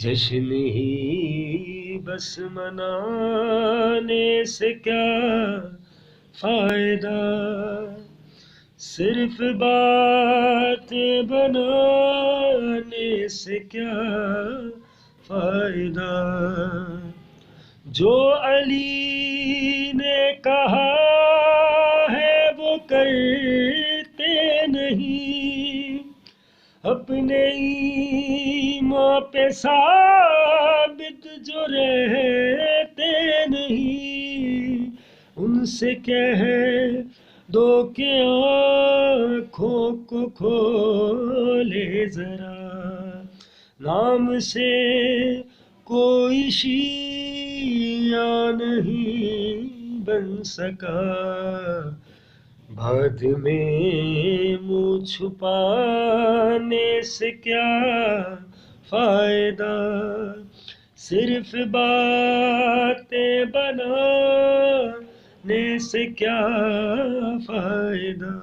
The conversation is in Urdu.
جشن ہی بس منانے سے کیا فائدہ، صرف بات بنانے سے کیا فائدہ، جو علی نے کہا ہے وہ کرتے نہیں، اپنے ایمان پہ ثابت جو رہتے نہیں، ان سے کہہ دو کہ آنکھوں کو کھولے ذرا، نام سے کوئی شیعہ نہیں بن سکا، بعد میں منہ چھپانے سے کیا فائدہ، صرف باتیں بنانے سے کیا فائدہ۔